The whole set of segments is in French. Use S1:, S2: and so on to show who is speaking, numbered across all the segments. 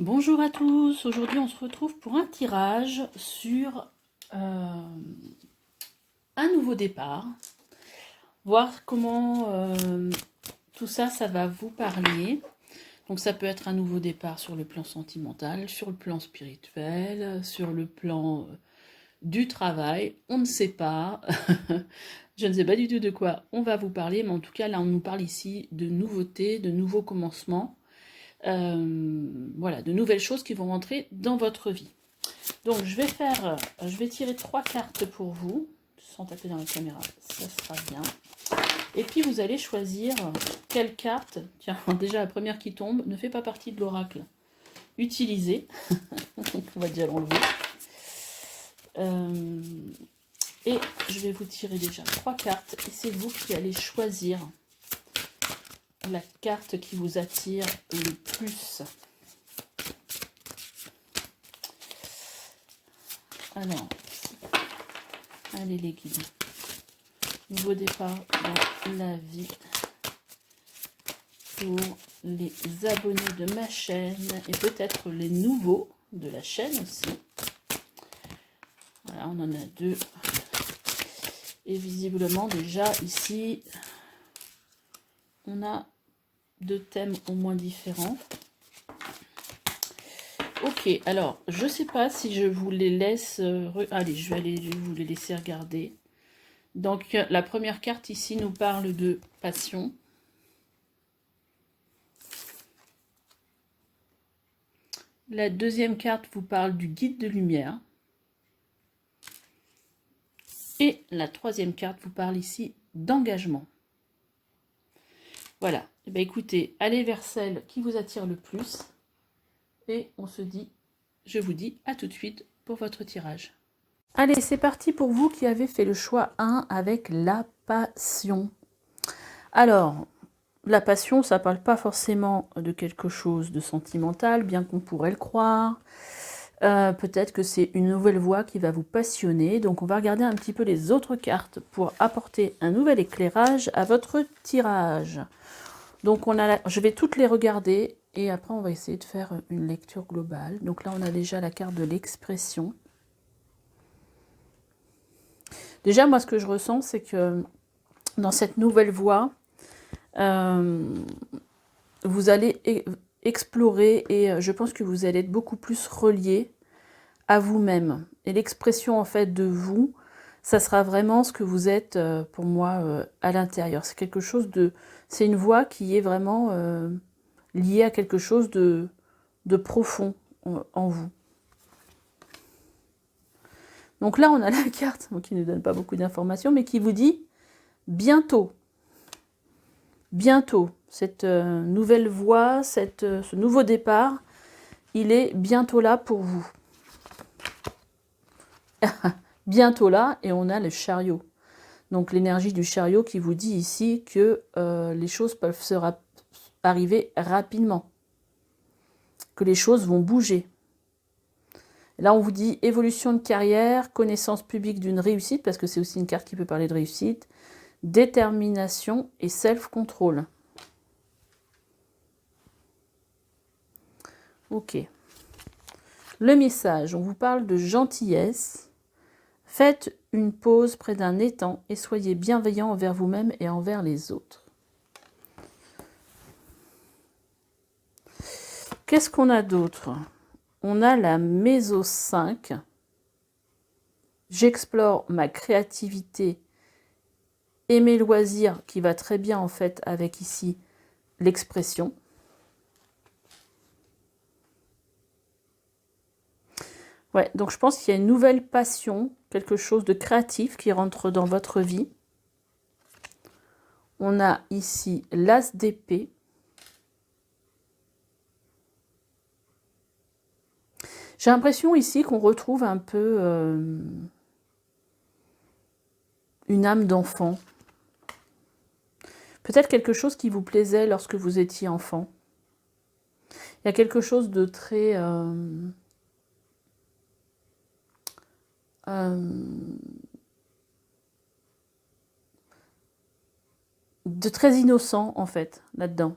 S1: Bonjour à tous, aujourd'hui on se retrouve pour un tirage sur un nouveau départ, voir comment tout ça, ça va vous parler. Donc ça peut être un nouveau départ sur le plan sentimental, sur le plan spirituel, sur le plan du travail, on ne sait pas. Je ne sais pas du tout de quoi on va vous parler, mais en tout cas là on nous parle ici de nouveautés, de nouveaux commencements. Voilà, de nouvelles choses qui vont rentrer dans votre vie. Donc je vais tirer 3 cartes pour vous, sans taper dans la caméra, ça sera bien. Et puis vous allez choisir quelle carte, tiens, déjà la première qui tombe, ne fait pas partie de l'oracle utilisé, on va déjà l'enlever. Et je vais vous tirer déjà 3 cartes, et c'est vous qui allez choisir la carte qui vous attire le plus. Alors, allez les guides. Nouveau départ dans la vie pour les abonnés de ma chaîne et peut-être les nouveaux de la chaîne aussi. Voilà, on en a 2. Et visiblement déjà ici, on a 2 thèmes au moins différents. Ok, alors je sais pas si je vous les laisse... Allez, je vais aller vous les laisser regarder. Donc la première carte ici nous parle de passion. La deuxième carte vous parle du guide de lumière. Et la troisième carte vous parle ici d'engagement. Voilà, et bien écoutez, allez vers celle qui vous attire le plus. Et on se dit, je vous dis à tout de suite pour votre tirage. Allez, c'est parti pour vous qui avez fait le choix 1 avec la passion. Alors, la passion, ça ne parle pas forcément de quelque chose de sentimental, bien qu'on pourrait le croire. Peut-être que c'est une nouvelle voie qui va vous passionner. Donc, on va regarder un petit peu les autres cartes pour apporter un nouvel éclairage à votre tirage. Donc, je vais toutes les regarder et après, on va essayer de faire une lecture globale. Donc là, on a déjà la carte de l'expression. Déjà, moi, ce que je ressens, c'est que dans cette nouvelle voie, vous allez explorer et je pense que vous allez être beaucoup plus relié à vous-même. Et l'expression, en fait, de vous, ça sera vraiment ce que vous êtes, pour moi, à l'intérieur. C'est quelque chose de... C'est une voie qui est vraiment liée à quelque chose de profond en vous. Donc là, on a la carte qui ne donne pas beaucoup d'informations, mais qui vous dit bientôt. Bientôt. Cette nouvelle voie, ce nouveau départ, il est bientôt là pour vous. Bientôt là, et on a le chariot. Donc l'énergie du chariot qui vous dit ici que les choses peuvent arriver rapidement. Que les choses vont bouger. Là, on vous dit évolution de carrière, connaissance publique d'une réussite, parce que c'est aussi une carte qui peut parler de réussite, détermination et self-control. Ok. Le message, on vous parle de gentillesse. Faites une pause près d'un étang et soyez bienveillant envers vous-même et envers les autres. Qu'est-ce qu'on a d'autre ? On a la Méso 5. J'explore ma créativité et mes loisirs, qui va très bien en fait avec ici l'expression. Ouais, donc je pense qu'il y a une nouvelle passion, quelque chose de créatif qui rentre dans votre vie. On a ici l'As d'épée. J'ai l'impression ici qu'on retrouve un peu une âme d'enfant. Peut-être quelque chose qui vous plaisait lorsque vous étiez enfant. Il y a quelque chose de très... de très innocent, en fait, là-dedans.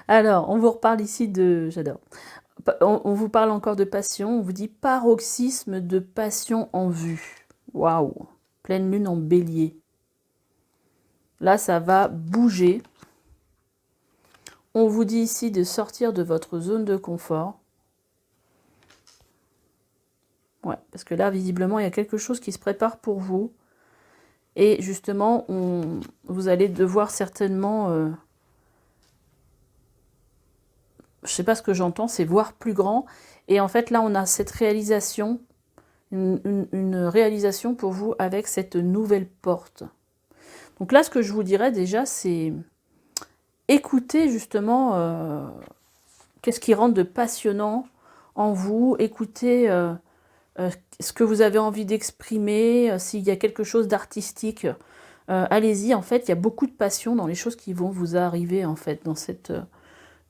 S1: Alors, on vous reparle ici de... J'adore. On vous parle encore de passion. On vous dit paroxysme de passion en vue. Waouh! Pleine lune en bélier. Là, ça va bouger. On vous dit ici de sortir de votre zone de confort. Ouais, parce que là, visiblement, il y a quelque chose qui se prépare pour vous. Et justement, vous allez devoir certainement... je sais pas ce que j'entends, c'est voir plus grand. Et en fait, là, on a cette réalisation, une réalisation pour vous avec cette nouvelle porte. Donc là, ce que je vous dirais déjà, c'est écoutez justement qu'est-ce qui rentre de passionnant en vous. Écoutez ce que vous avez envie d'exprimer, s'il y a quelque chose d'artistique. Allez-y, en fait, il y a beaucoup de passion dans les choses qui vont vous arriver, en fait, dans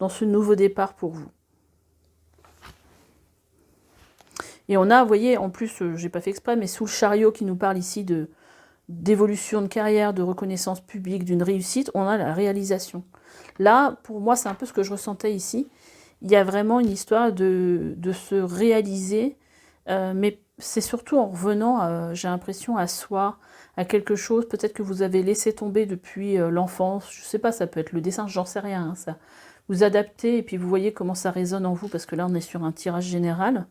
S1: ce nouveau départ pour vous. Et on a, vous voyez, en plus, j'ai pas fait exprès, mais sous le chariot qui nous parle ici d'évolution de carrière, de reconnaissance publique, d'une réussite, on a la réalisation. Là, pour moi, c'est un peu ce que je ressentais ici. Il y a vraiment une histoire de se réaliser, mais c'est surtout en revenant, j'ai l'impression, à soi, à quelque chose, peut-être que vous avez laissé tomber depuis l'enfance, je sais pas, ça peut être le dessin, j'en sais rien, hein, ça. Vous adaptez et puis vous voyez comment ça résonne en vous, parce que là, on est sur un tirage général.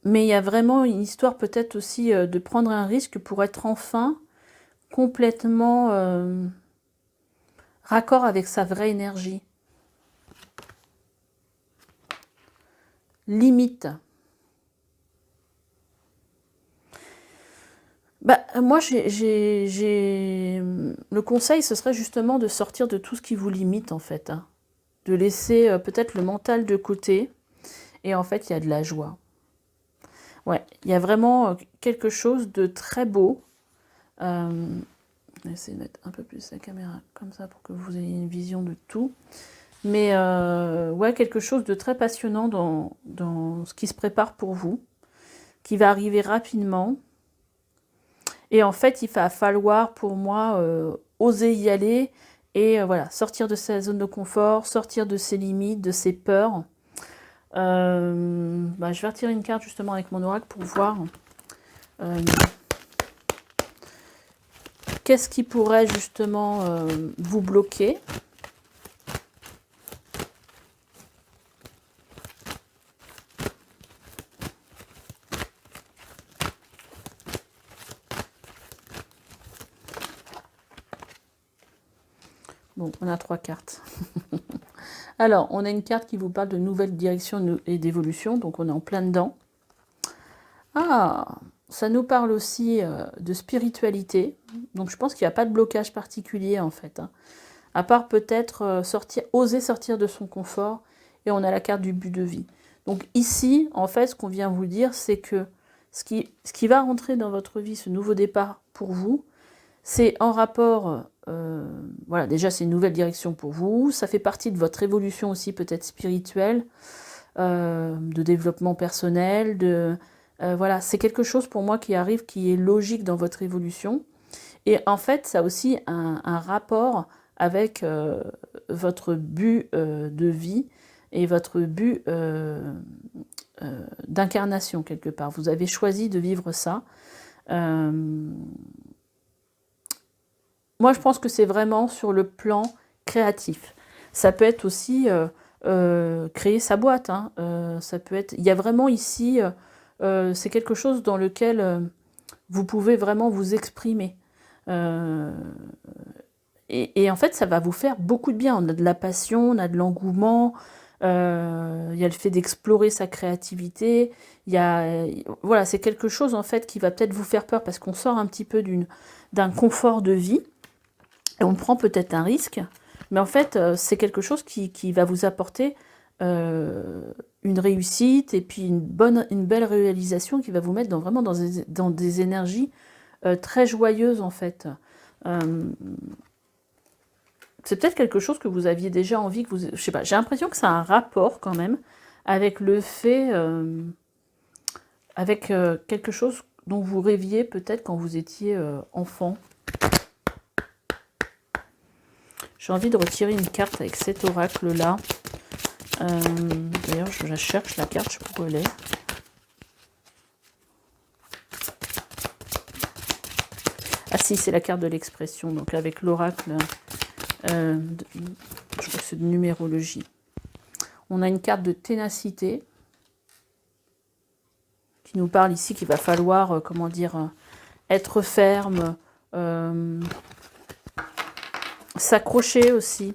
S1: Mais il y a vraiment une histoire peut-être aussi de prendre un risque pour être enfin complètement raccord avec sa vraie énergie. Limite. Bah, moi, le conseil, ce serait justement de sortir de tout ce qui vous limite, en fait. Hein. De laisser peut-être le mental de côté. Et en fait, il y a de la joie. Ouais, il y a vraiment quelque chose de très beau. On va essayer de mettre un peu plus la caméra comme ça pour que vous ayez une vision de tout. Mais ouais, quelque chose de très passionnant dans ce qui se prépare pour vous, qui va arriver rapidement. Et en fait, il va falloir pour moi oser y aller et voilà, sortir de sa zone de confort, sortir de ses limites, de ses peurs. Je vais retirer une carte justement avec mon oracle pour voir qu'est-ce qui pourrait justement vous bloquer. Bon, on a 3 cartes. Alors, on a une carte qui vous parle de nouvelles directions et d'évolution, donc on est en plein dedans. Ah, ça nous parle aussi de spiritualité, donc je pense qu'il n'y a pas de blocage particulier en fait. Hein. À part peut-être oser sortir de son confort, et on a la carte du but de vie. Donc ici, en fait, ce qu'on vient vous dire, c'est que ce qui va rentrer dans votre vie, ce nouveau départ pour vous, c'est en rapport, voilà, déjà c'est une nouvelle direction pour vous, ça fait partie de votre évolution aussi peut-être spirituelle, de développement personnel, voilà, c'est quelque chose pour moi qui arrive, qui est logique dans votre évolution, et en fait ça a aussi un rapport avec votre but de vie et votre but d'incarnation quelque part. Vous avez choisi de vivre ça. Moi, je pense que c'est vraiment sur le plan créatif. Ça peut être aussi créer sa boîte. Hein. Ça peut être. Il y a vraiment ici, c'est quelque chose dans lequel vous pouvez vraiment vous exprimer. Et en fait, ça va vous faire beaucoup de bien. On a de la passion, on a de l'engouement. Il y a le fait d'explorer sa créativité. Voilà, c'est quelque chose en fait qui va peut-être vous faire peur parce qu'on sort un petit peu d'un confort de vie. Et on prend peut-être un risque, mais en fait, c'est quelque chose qui va vous apporter une réussite et puis une belle réalisation qui va vous mettre vraiment dans des énergies très joyeuses, en fait. C'est peut-être quelque chose que vous aviez déjà envie, je sais pas, j'ai l'impression que ça a un rapport quand même avec le fait, avec quelque chose dont vous rêviez peut-être quand vous étiez enfant. J'ai envie de retirer une carte avec cet oracle-là. D'ailleurs, je la cherche, la carte, je sais pas où elle est. Ah si, c'est la carte de l'expression, donc avec l'oracle, je crois que c'est de numérologie. On a une carte de ténacité qui nous parle ici qu'il va falloir, comment dire, être ferme, s'accrocher aussi.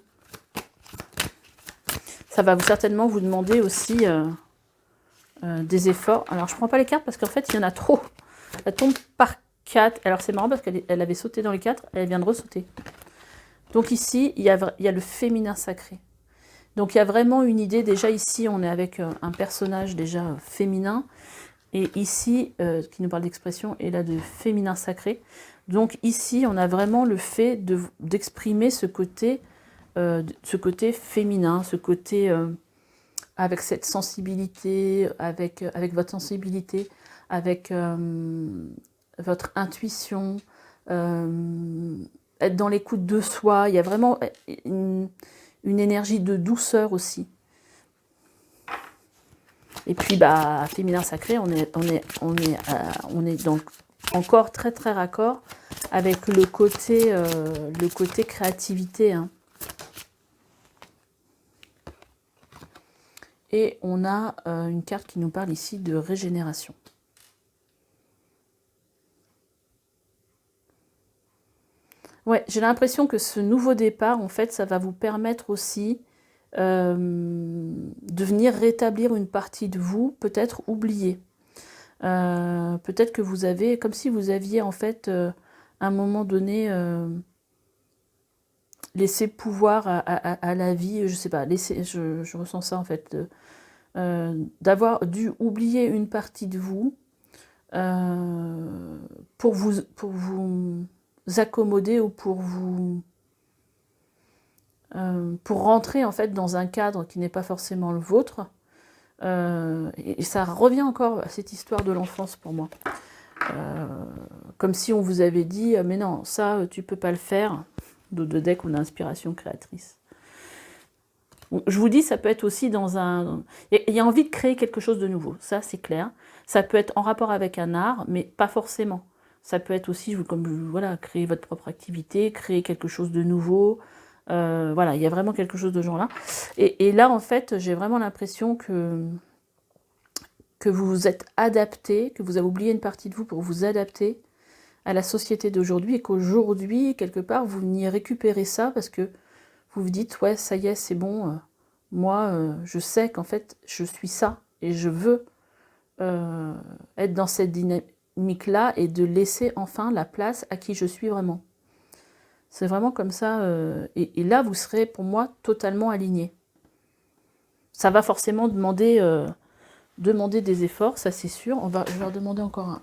S1: Ça va certainement vous demander aussi des efforts. Alors, je ne prends pas les cartes parce qu'en fait, il y en a trop. Elle tombe par 4. Alors, c'est marrant parce qu'elle avait sauté dans les 4. Elle vient de ressauter. Donc ici, il y a le féminin sacré. Donc, il y a vraiment une idée. Déjà, ici, on est avec un personnage déjà féminin. Et ici, qui nous parle d'expression, et là de féminin sacré. Donc ici, on a vraiment le fait d'exprimer ce côté féminin, ce côté avec cette sensibilité, avec votre sensibilité, avec votre intuition, être dans l'écoute de soi. Il y a vraiment une énergie de douceur aussi. Et puis, bah, féminin sacré, on est donc encore très très raccord avec le côté créativité. Hein. Et on a une carte qui nous parle ici de régénération. Ouais, j'ai l'impression que ce nouveau départ, en fait, ça va vous permettre aussi de venir rétablir une partie de vous, peut-être oubliée. Peut-être que vous avez, comme si vous aviez en fait, à un moment donné, laissé pouvoir à la vie, je sais pas, je ressens ça en fait, d'avoir dû oublier une partie de vous pour vous accommoder ou pour rentrer en fait dans un cadre qui n'est pas forcément le vôtre. Et ça revient encore à cette histoire de l'enfance pour moi. Comme si on vous avait dit mais non, ça tu peux pas le faire. De deck, on a inspiration créatrice. Bon, je vous dis, ça peut être aussi dans un... Il y a envie de créer quelque chose de nouveau, ça c'est clair. Ça peut être en rapport avec un art, mais pas forcément. Ça peut être aussi, comme voilà, créer votre propre activité, créer quelque chose de nouveau. Voilà, il y a vraiment quelque chose de genre là. Et là, en fait, j'ai vraiment l'impression que vous vous êtes adapté, que vous avez oublié une partie de vous pour vous adapter à la société d'aujourd'hui et qu'aujourd'hui, quelque part, vous veniez récupérer ça parce que vous vous dites, ouais, ça y est, c'est bon, moi, je sais qu'en fait, je suis ça et je veux être dans cette dynamique-là et de laisser enfin la place à qui je suis vraiment. C'est vraiment comme ça, et là, vous serez, pour moi, totalement aligné. Ça va forcément demander des efforts, ça c'est sûr. Je vais leur demander encore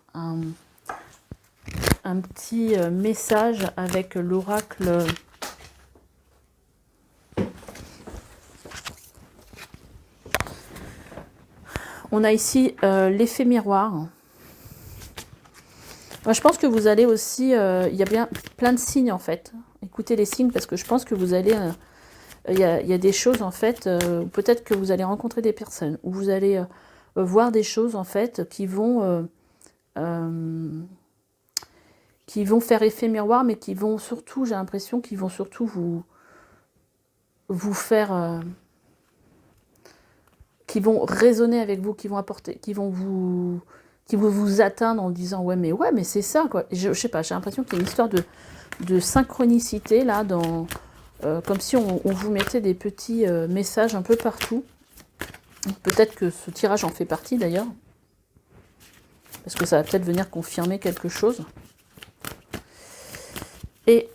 S1: un petit message avec l'oracle. On a ici l'effet miroir. Moi, je pense que vous allez aussi... il y a bien plein de signes en fait. Écoutez les signes parce que je pense que vous allez... Il y a des choses en fait, peut-être que vous allez rencontrer des personnes, ou vous allez voir des choses en fait qui vont faire effet miroir, mais qui vont surtout, j'ai l'impression, qu'ils vont surtout vous faire... qui vont résonner avec vous, qui vont apporter, qui vont vous atteindre en disant ouais mais c'est ça quoi. Je sais pas, j'ai l'impression qu'il y a une histoire de synchronicité là, comme si on vous mettait des petits messages un peu partout. Peut-être que ce tirage en fait partie d'ailleurs, parce que ça va peut-être venir confirmer quelque chose. Et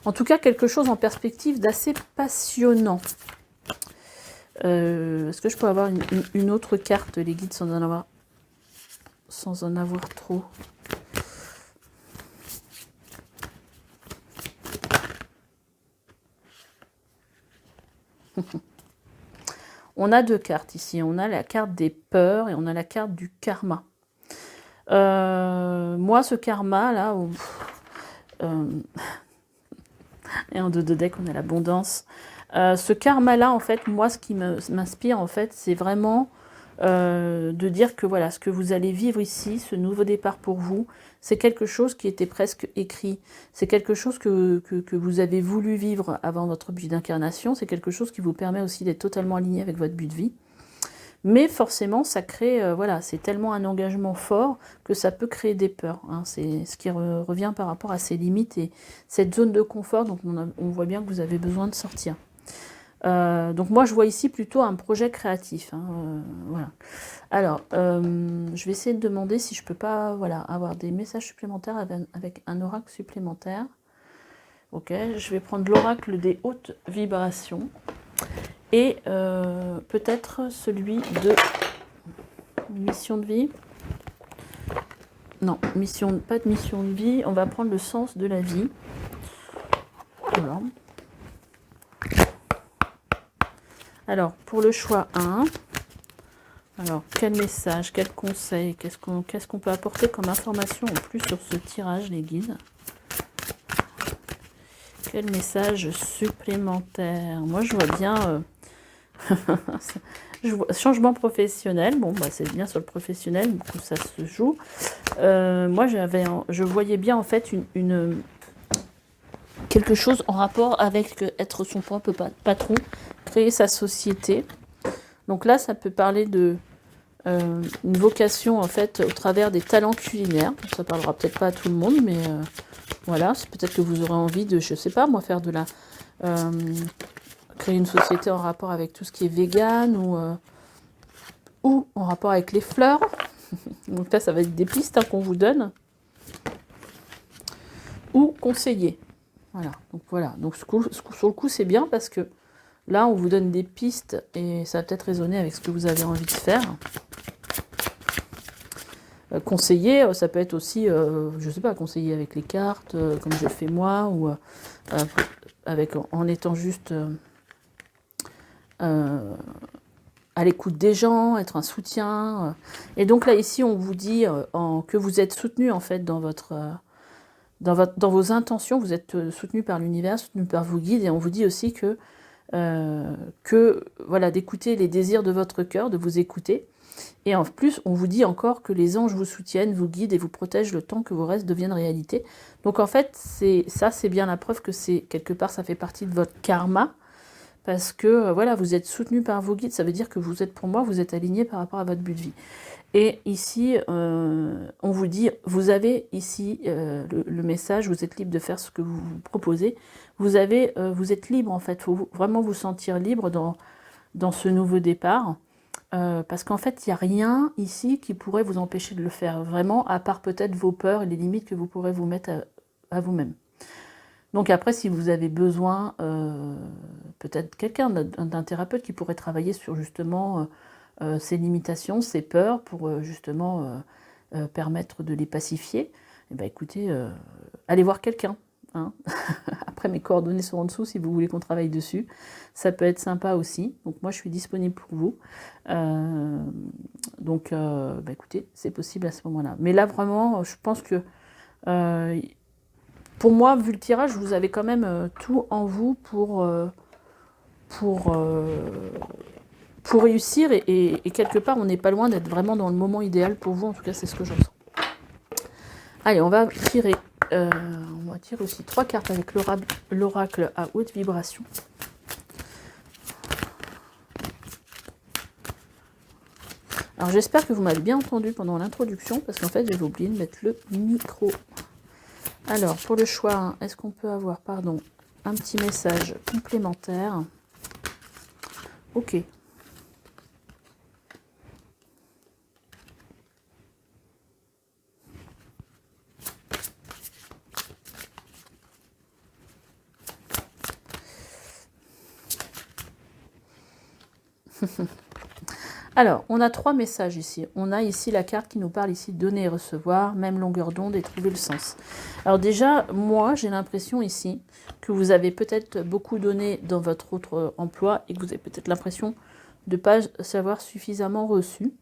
S1: en tout cas quelque chose en perspective d'assez passionnant. Est-ce que je peux avoir une autre carte, les guides, sans en avoir trop? On a deux cartes ici. On a la carte des peurs et on a la carte du karma. Moi, ce karma, là, Et en 2 de deck, on a l'abondance. Ce karma-là, en fait, moi, ce qui m'inspire, en fait, c'est vraiment de dire que voilà, ce que vous allez vivre ici, ce nouveau départ pour vous, c'est quelque chose qui était presque écrit. C'est quelque chose que vous avez voulu vivre avant votre but d'incarnation. C'est quelque chose qui vous permet aussi d'être totalement aligné avec votre but de vie. Mais forcément, ça crée, voilà, c'est tellement un engagement fort que ça peut créer des peurs. Hein. C'est ce qui revient par rapport à ces limites et cette zone de confort dont on voit bien que vous avez besoin de sortir. Donc moi, je vois ici plutôt un projet créatif. Hein, voilà. Alors, je vais essayer de demander si je peux pas, voilà, avoir des messages supplémentaires avec un oracle supplémentaire. Ok, je vais prendre l'oracle des hautes vibrations. Et peut-être celui de mission de vie. Non, pas de mission de vie. On va prendre le sens de la vie. Voilà. Alors, pour le choix 1, alors quel message, quel conseil, qu'est-ce qu'on peut apporter comme information en plus sur ce tirage, les guides? Quel message supplémentaire? Moi, je vois bien... je vois, changement professionnel, bon bah c'est bien sur le professionnel, du coup ça se joue. Moi je voyais bien en fait quelque chose en rapport avec être son propre patron, créer sa société. Donc là ça peut parler de une vocation en fait au travers des talents culinaires. Ça parlera peut-être pas à tout le monde, mais voilà, c'est peut-être que vous aurez envie de, je sais pas moi, faire de la créer une société en rapport avec tout ce qui est vegan ou en rapport avec les fleurs. Donc là, ça va être des pistes hein, qu'on vous donne. Ou conseiller. Voilà. Donc sur le coup, c'est bien parce que là, on vous donne des pistes et ça va peut-être résonner avec ce que vous avez envie de faire. Conseiller, ça peut être aussi, je sais pas, conseiller avec les cartes, comme je fais moi, ou en étant juste... à l'écoute des gens, être un soutien. Et donc là, ici, on vous dit que vous êtes soutenu, en fait, dans vos intentions, vous êtes soutenu par l'univers, soutenu par vos guides, et on vous dit aussi que voilà, d'écouter les désirs de votre cœur, de vous écouter. Et en plus, on vous dit encore que les anges vous soutiennent, vous guident et vous protègent le temps que vos rêves deviennent réalité. Donc en fait, c'est bien la preuve que quelque part, ça fait partie de votre karma, parce que voilà, vous êtes soutenu par vos guides, ça veut dire que vous êtes, pour moi, vous êtes aligné par rapport à votre but de vie. Et ici, on vous dit, vous avez ici le message, vous êtes libre de faire ce que vous vous proposez. Vous êtes libre en fait, il faut vraiment vous sentir libre dans ce nouveau départ. Parce qu'en fait, il n'y a rien ici qui pourrait vous empêcher de le faire vraiment, à part peut-être vos peurs et les limites que vous pourrez vous mettre à vous-même. Donc après, si vous avez besoin, peut-être quelqu'un d'un thérapeute qui pourrait travailler sur justement ces limitations, ces peurs, pour justement permettre de les pacifier, eh ben, écoutez, allez voir quelqu'un. Hein. Après, mes coordonnées sont en dessous si vous voulez qu'on travaille dessus. Ça peut être sympa aussi. Donc moi, je suis disponible pour vous. Donc, bah, écoutez, c'est possible à ce moment-là. Mais là, vraiment, je pense que... pour moi, vu le tirage, vous avez quand même tout en vous pour réussir. Et quelque part, on n'est pas loin d'être vraiment dans le moment idéal pour vous. En tout cas, c'est ce que je ressens. Allez, on va tirer aussi 3 cartes avec l'oracle à haute vibration. Alors, j'espère que vous m'avez bien entendu pendant l'introduction, parce qu'en fait, j'avais oublié de mettre le micro. Alors, pour le choix 1, est-ce qu'on peut avoir, un petit message complémentaire? Ok. Alors, on a 3 messages ici. On a ici la carte qui nous parle ici de donner et recevoir, même longueur d'onde et trouver le sens. Alors déjà, moi, j'ai l'impression ici que vous avez peut-être beaucoup donné dans votre autre emploi et que vous avez peut-être l'impression de ne pas savoir suffisamment reçu.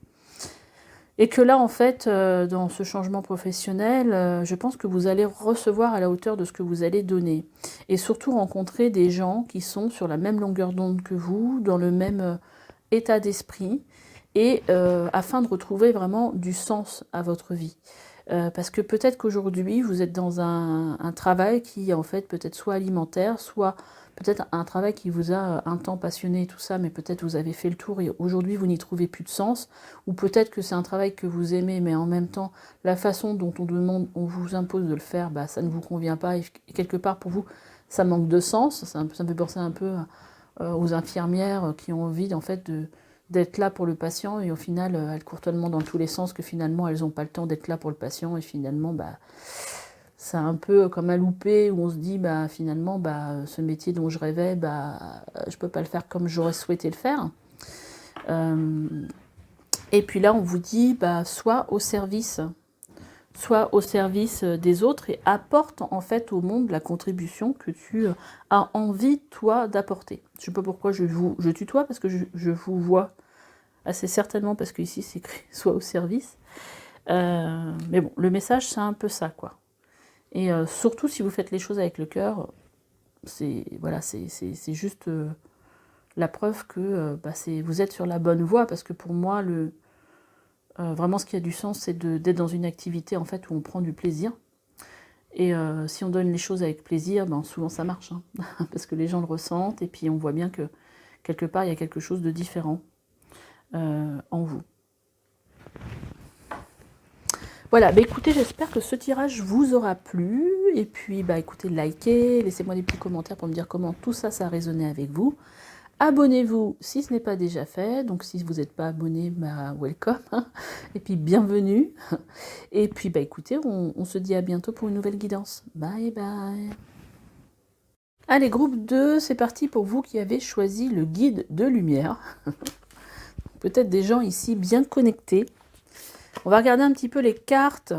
S1: Et que là, en fait, dans ce changement professionnel, je pense que vous allez recevoir à la hauteur de ce que vous allez donner. Et surtout rencontrer des gens qui sont sur la même longueur d'onde que vous, dans le même état d'esprit, et afin de retrouver vraiment du sens à votre vie. Parce que peut-être qu'aujourd'hui, vous êtes dans un travail qui est en fait peut-être soit alimentaire, soit peut-être un travail qui vous a un temps passionné et tout ça, mais peut-être vous avez fait le tour et aujourd'hui vous n'y trouvez plus de sens, ou peut-être que c'est un travail que vous aimez, mais en même temps, la façon dont on vous impose de le faire, bah, ça ne vous convient pas, et quelque part pour vous, ça manque de sens. Ça me fait penser un peu aux infirmières qui ont envie en fait d'être là pour le patient, et au final, elles courent tellement dans tous les sens que finalement, elles n'ont pas le temps d'être là pour le patient, et finalement, bah, c'est un peu comme un loupé où on se dit, bah, finalement, bah, ce métier dont je rêvais, bah, je ne peux pas le faire comme j'aurais souhaité le faire. Et puis là, on vous dit, bah, sois au service des autres et apporte en fait au monde la contribution que tu as envie, toi, d'apporter. Je ne sais pas pourquoi je tutoie, parce que je vous vois assez certainement, parce qu'ici c'est écrit « soit au service ». Mais bon, le message, c'est un peu ça, quoi. Et surtout, si vous faites les choses avec le cœur, c'est voilà, c'est juste la preuve que bah, vous êtes sur la bonne voie, parce que pour moi, vraiment, ce qui a du sens, c'est d'être dans une activité en fait où on prend du plaisir. Et si on donne les choses avec plaisir, ben, souvent ça marche, hein, parce que les gens le ressentent, et puis on voit bien que quelque part, il y a quelque chose de différent en vous. Voilà, bah écoutez, j'espère que ce tirage vous aura plu. Et puis, bah écoutez, likez, laissez-moi des petits commentaires pour me dire comment tout ça, ça a résonné avec vous. Abonnez-vous si ce n'est pas déjà fait. Donc, si vous n'êtes pas abonné, bah welcome. Et puis, bienvenue. Et puis, bah écoutez, on se dit à bientôt pour une nouvelle guidance. Bye bye. Allez, groupe 2, c'est parti pour vous qui avez choisi le guide de lumière. Peut-être des gens ici bien connectés. On va regarder un petit peu les cartes.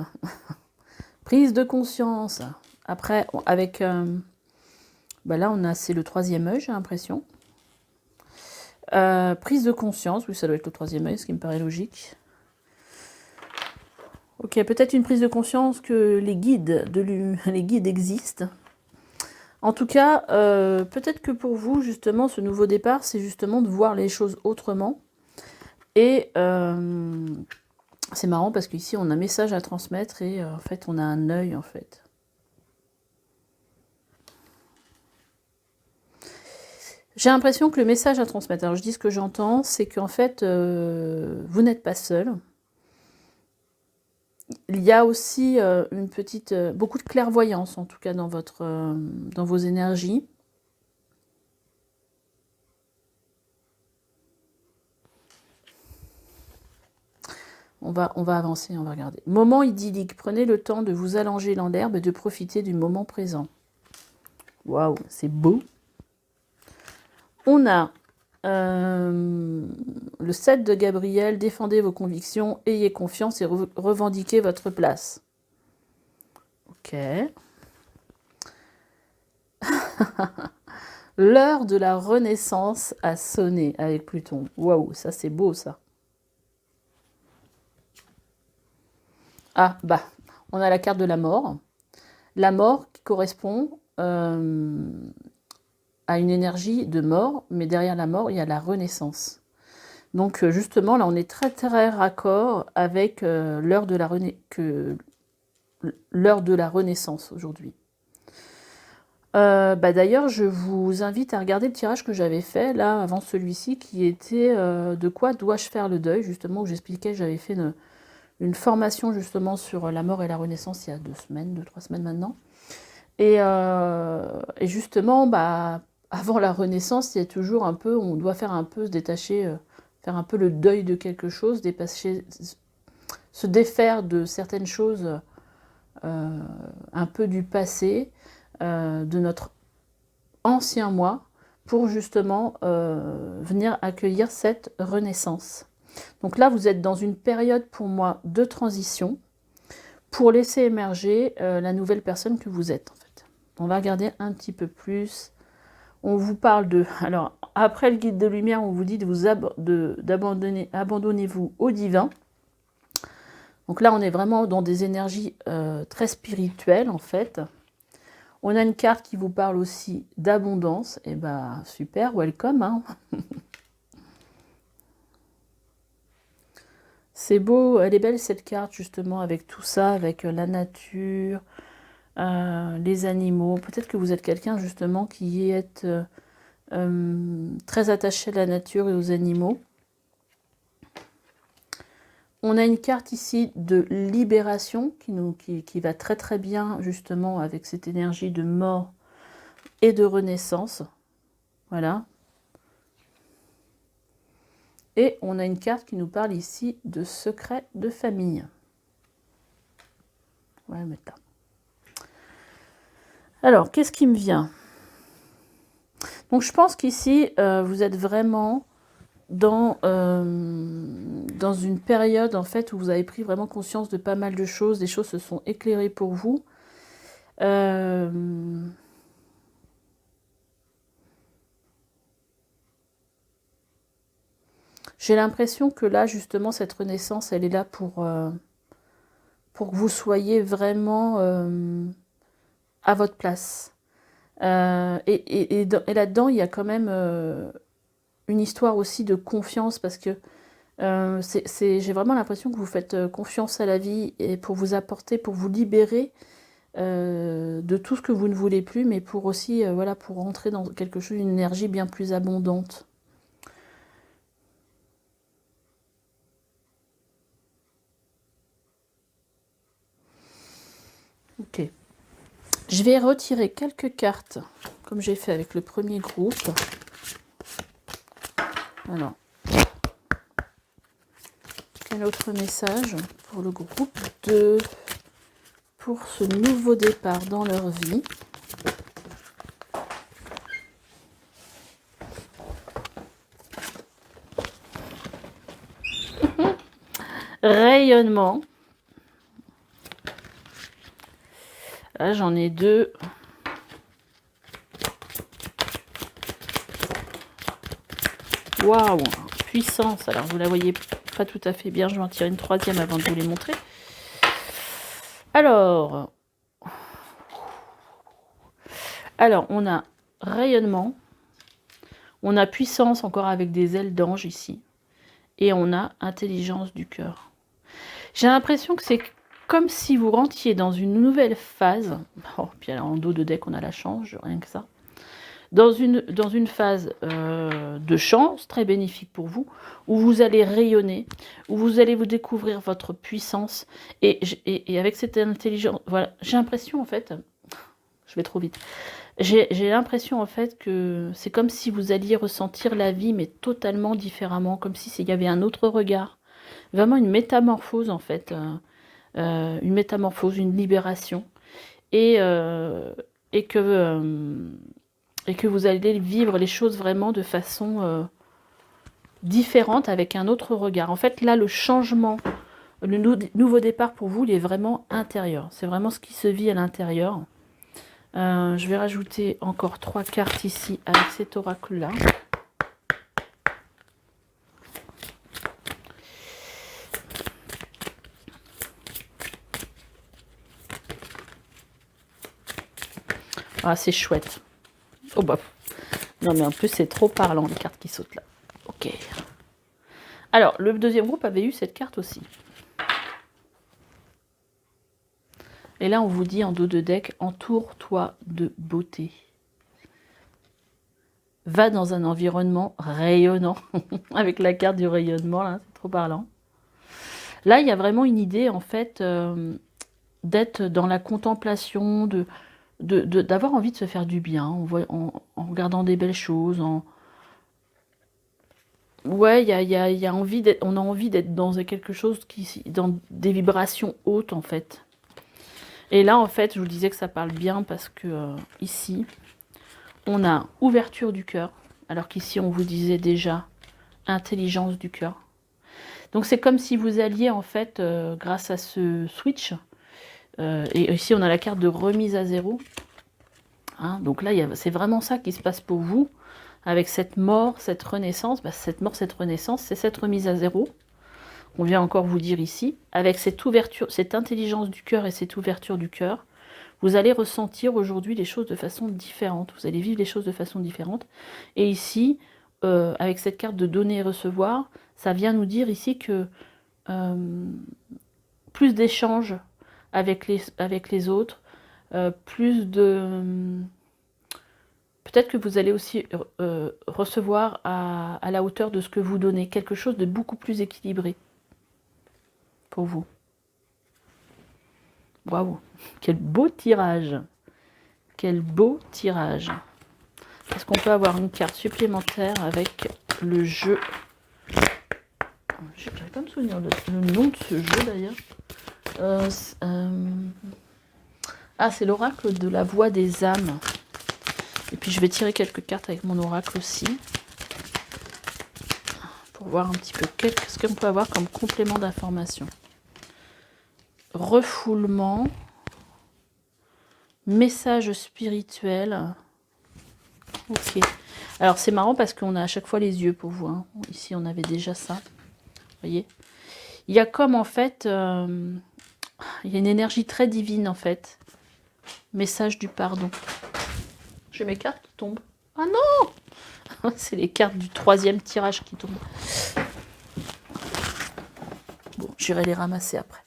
S1: Prise de conscience. Après, avec... bah là, c'est le troisième œil, j'ai l'impression. Prise de conscience. Oui, ça doit être le troisième œil, ce qui me paraît logique. Ok, peut-être une prise de conscience que les guides existent. En tout cas, peut-être que pour vous, justement, ce nouveau départ, c'est justement de voir les choses autrement. Et... c'est marrant parce qu'ici, on a un message à transmettre et en fait, on a un œil, en fait. J'ai l'impression que le message à transmettre, alors je dis ce que j'entends, c'est qu'en fait, vous n'êtes pas seul. Il y a aussi beaucoup de clairvoyance, en tout cas, dans vos énergies. On va avancer, on va regarder. Moment idyllique. Prenez le temps de vous allonger dans l'herbe et de profiter du moment présent. Waouh, c'est beau. On a le 7 de Gabriel. Défendez vos convictions, ayez confiance et revendiquez votre place. Ok. L'heure de la renaissance a sonné avec Pluton. Waouh, ça c'est beau ça. Ah, bah, on a la carte de la mort. La mort qui correspond à une énergie de mort, mais derrière la mort, il y a la renaissance. Donc, justement, là, on est très, très raccord avec l'heure de la renaissance aujourd'hui. Bah, d'ailleurs, je vous invite à regarder le tirage que j'avais fait, là, avant celui-ci, qui était de quoi dois-je faire le deuil, justement, où j'expliquais, j'avais fait une formation justement sur la mort et la renaissance il y a 2 semaines, 2-3 semaines maintenant. Et justement, bah, avant la renaissance, il y a toujours un peu, on doit faire un peu se détacher, faire un peu le deuil de quelque chose, se défaire de certaines choses un peu du passé, de notre ancien moi, pour justement venir accueillir cette renaissance. Donc là, vous êtes dans une période, pour moi, de transition pour laisser émerger la nouvelle personne que vous êtes, en fait. On va regarder un petit peu plus. On vous parle de... Alors, après le guide de lumière, on vous dit de abandonnez-vous au divin. Donc là, on est vraiment dans des énergies très spirituelles, en fait. On a une carte qui vous parle aussi d'abondance. Et ben, super, welcome, hein. C'est beau, elle est belle cette carte, justement, avec tout ça, avec la nature, les animaux. Peut-être que vous êtes quelqu'un, justement, qui est très attaché à la nature et aux animaux. On a une carte ici de libération qui va très très bien justement avec cette énergie de mort et de renaissance. Voilà. Et on a une carte qui nous parle ici de secret de famille. On va le mettre là. Alors, qu'est-ce qui me vient? Donc, je pense qu'ici, vous êtes vraiment dans une période en fait où vous avez pris vraiment conscience de pas mal de choses, des choses se sont éclairées pour vous. J'ai l'impression que là justement cette renaissance elle est là pour que vous soyez vraiment à votre place. Et là-dedans il y a quand même une histoire aussi de confiance parce que j'ai vraiment l'impression que vous faites confiance à la vie et pour vous apporter, pour vous libérer de tout ce que vous ne voulez plus, mais pour aussi, voilà, pour rentrer dans quelque chose, une énergie bien plus abondante. Ok. Je vais retirer quelques cartes, comme j'ai fait avec le premier groupe. Alors, quel autre message pour le groupe 2, pour ce nouveau départ dans leur vie? Rayonnement. Là, j'en ai 2. Waouh, puissance. Alors, vous la voyez pas tout à fait bien. Je vais en tirer une 3e avant de vous les montrer. Alors, on a rayonnement. On a puissance encore avec des ailes d'ange ici. Et on a intelligence du cœur. J'ai l'impression que c'est comme si vous rentriez dans une nouvelle phase. Oh, puis alors, en dos de deck, on a la chance, rien que ça. Dans une phase de chance, très bénéfique pour vous, où vous allez rayonner, où vous allez vous découvrir votre puissance. Et avec cette intelligence, voilà, j'ai l'impression en fait, je vais trop vite, j'ai l'impression en fait que c'est comme si vous alliez ressentir la vie, mais totalement différemment, comme si il y avait un autre regard. Vraiment une métamorphose en fait, une métamorphose, une libération. Et que vous allez vivre les choses vraiment de façon différente, avec un autre regard. En fait, là, le changement, le nouveau départ pour vous, il est vraiment intérieur. C'est vraiment ce qui se vit à l'intérieur. Je vais rajouter encore 3 cartes ici avec cet oracle-là. Ah, c'est chouette. Oh bah, non mais en plus c'est trop parlant les cartes qui sautent là. Ok. Alors, le deuxième groupe avait eu cette carte aussi. Et là, on vous dit en dos de deck, entoure-toi de beauté. Va dans un environnement rayonnant. Avec la carte du rayonnement, là, c'est trop parlant. Là, il y a vraiment une idée, en fait, d'être dans la contemplation, d'avoir envie de se faire du bien, en regardant des belles choses, ouais, on a envie d'être dans quelque chose dans des vibrations hautes, en fait. Et là, en fait, je vous disais que ça parle bien parce que ici, on a ouverture du cœur, alors qu'ici, on vous disait déjà intelligence du cœur. Donc, c'est comme si vous alliez, en fait, grâce à ce switch, et ici, on a la carte de remise à zéro. Hein, donc là, c'est vraiment ça qui se passe pour vous, avec cette mort, cette renaissance. Bah, cette mort, cette renaissance, c'est cette remise à zéro. on vient encore vous dire ici, avec cette ouverture, cette intelligence du cœur et cette ouverture du cœur, vous allez ressentir aujourd'hui les choses de façon différente. Vous allez vivre les choses de façon différente. Et ici, avec cette carte de donner et recevoir, ça vient nous dire ici que plus d'échanges avec les autres, plus de... Peut-être que vous allez aussi recevoir à la hauteur de ce que vous donnez, quelque chose de beaucoup plus équilibré pour vous. Waouh, quel beau tirage! Quel beau tirage! Est-ce qu'on peut avoir une carte supplémentaire avec le jeu? Je n'arrive pas à me souvenir le nom de ce jeu d'ailleurs. Ah, c'est l'oracle de la voix des âmes. Et puis je vais tirer quelques cartes avec mon oracle aussi. Pour voir un petit peu qu'est-ce qu'on peut avoir comme complément d'information. Refoulement. Message spirituel. Ok. Alors c'est marrant parce qu'on a à chaque fois les yeux pour vous. Hein. Ici on avait déjà ça. Vous voyez. Il y a comme en fait... il y a une énergie très divine en fait. Message du pardon. J'ai mes cartes qui tombent. Ah non! C'est les cartes du 3e tirage qui tombent. Bon, j'irai les ramasser après.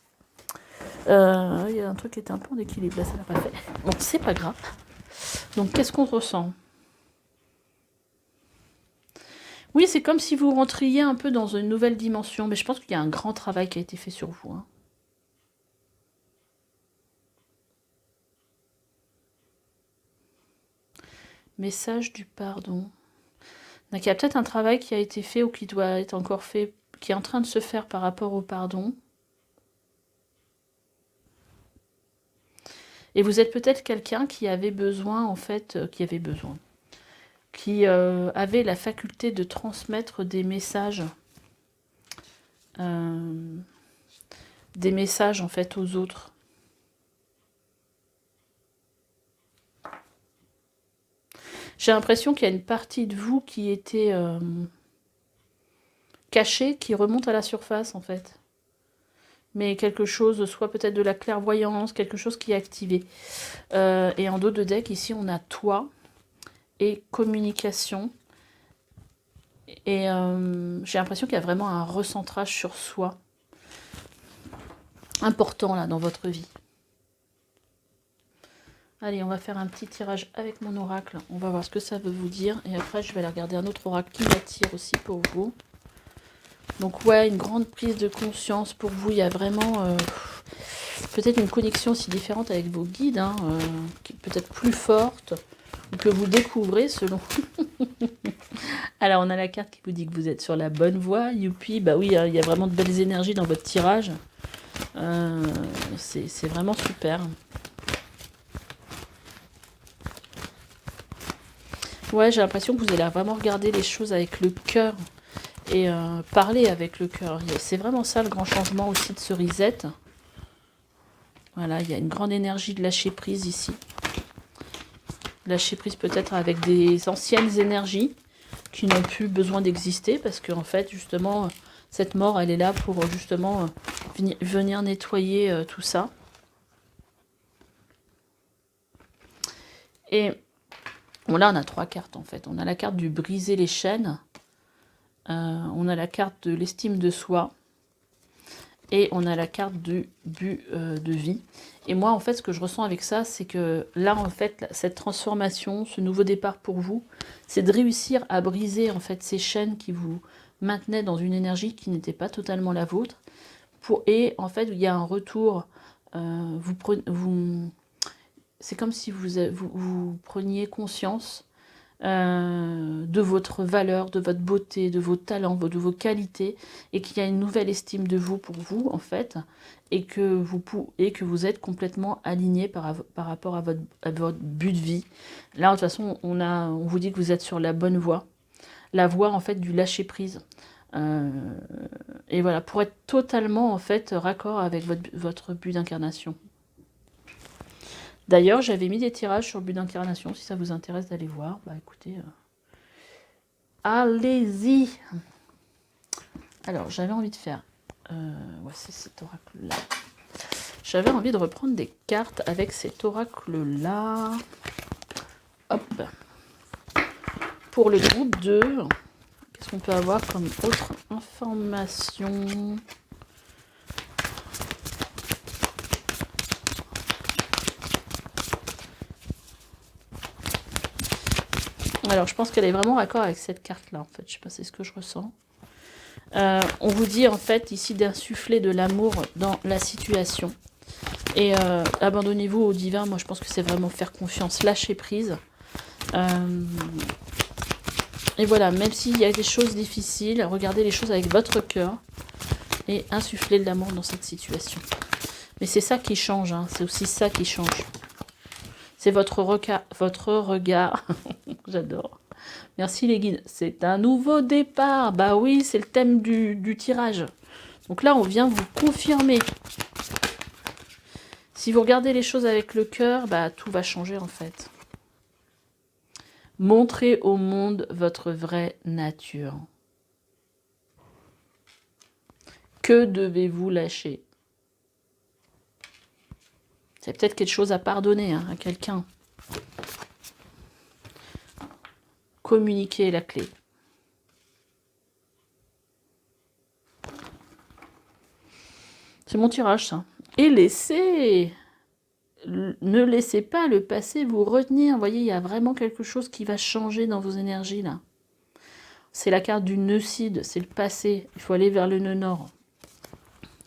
S1: Il y a un truc qui était un peu en équilibre, là ça l'a pas fait. Bon, c'est pas grave. Donc, qu'est-ce qu'on ressent? Oui, c'est comme si vous rentriez un peu dans une nouvelle dimension, mais je pense qu'il y a un grand travail qui a été fait sur vous. Hein. Message du pardon. Donc, il y a peut-être un travail qui a été fait ou qui doit être encore fait, qui est en train de se faire par rapport au pardon. Et vous êtes peut-être quelqu'un qui avait besoin, en fait, qui avait la faculté de transmettre des messages en fait aux autres. J'ai l'impression qu'il y a une partie de vous qui était cachée, qui remonte à la surface en fait. Mais quelque chose, soit peut-être de la clairvoyance, quelque chose qui est activé. Et en dos de deck, ici on a toi et communication. Et j'ai l'impression qu'il y a vraiment un recentrage sur soi important là dans votre vie. Allez, on va faire un petit tirage avec mon oracle. On va voir ce que ça veut vous dire. Et après, je vais aller regarder un autre oracle qui m'attire aussi pour vous. Donc ouais, une grande prise de conscience pour vous. Il y a vraiment peut-être une connexion aussi différente avec vos guides, hein, qui est peut-être plus forte, ou que vous découvrez selon... Alors, on a la carte qui vous dit que vous êtes sur la bonne voie. Youpi, bah oui, il y a vraiment de belles énergies dans votre tirage. C'est vraiment super. Ouais, j'ai l'impression que vous allez vraiment regarder les choses avec le cœur et parler avec le cœur. C'est vraiment ça le grand changement aussi de ce reset. Voilà, il y a une grande énergie de lâcher prise ici. Lâcher prise peut-être avec des anciennes énergies qui n'ont plus besoin d'exister parce qu'en fait, justement, cette mort, elle est là pour justement venir nettoyer tout ça. Et bon, là, on a 3 cartes en fait. On a la carte du briser les chaînes. On a la carte de l'estime de soi. Et on a la carte du but de vie. Et moi, en fait, ce que je ressens avec ça, c'est que là, en fait, cette transformation, ce nouveau départ pour vous, c'est de réussir à briser, en fait, ces chaînes qui vous maintenaient dans une énergie qui n'était pas totalement la vôtre. Et, en fait, il y a un retour. C'est comme si vous preniez conscience de votre valeur, de votre beauté, de vos talents, de vos qualités, et qu'il y a une nouvelle estime de vous pour vous, en fait, et que vous êtes complètement aligné par rapport à votre but de vie. Là, de toute façon, on vous dit que vous êtes sur la bonne voie, la voie, en fait, du lâcher-prise. Et voilà, pour être totalement, en fait, raccord avec votre but d'incarnation. D'ailleurs, j'avais mis des tirages sur le but d'incarnation, si ça vous intéresse d'aller voir. Bah écoutez, allez-y. Alors, j'avais envie de faire Ouais, c'est cet oracle-là. J'avais envie de reprendre des cartes avec cet oracle-là. Hop. Pour le groupe 2, qu'est-ce qu'on peut avoir comme autre information? Alors, je pense qu'elle est vraiment raccord avec cette carte-là, en fait. Je sais pas, c'est ce que je ressens. On vous dit, en fait, ici, d'insuffler de l'amour dans la situation. Et abandonnez-vous au divin. Moi, je pense que c'est vraiment faire confiance, lâcher prise. Et voilà, même s'il y a des choses difficiles, regardez les choses avec votre cœur et insuffler de l'amour dans cette situation. Mais c'est ça qui change, hein. C'est aussi ça qui change. C'est votre regard. J'adore. Merci les guides. C'est un nouveau départ. Bah oui, c'est le thème du tirage. Donc là, on vient vous confirmer. Si vous regardez les choses avec le cœur, bah tout va changer en fait. Montrez au monde votre vraie nature. Que devez-vous lâcher? C'est peut-être quelque chose à pardonner hein, à quelqu'un. Communiquer est la clé. C'est mon tirage, ça. Et laissez... Ne laissez pas le passé vous retenir. Vous voyez, il y a vraiment quelque chose qui va changer dans vos énergies, là. C'est la carte du nœud cid, c'est le passé. Il faut aller vers le nœud nord.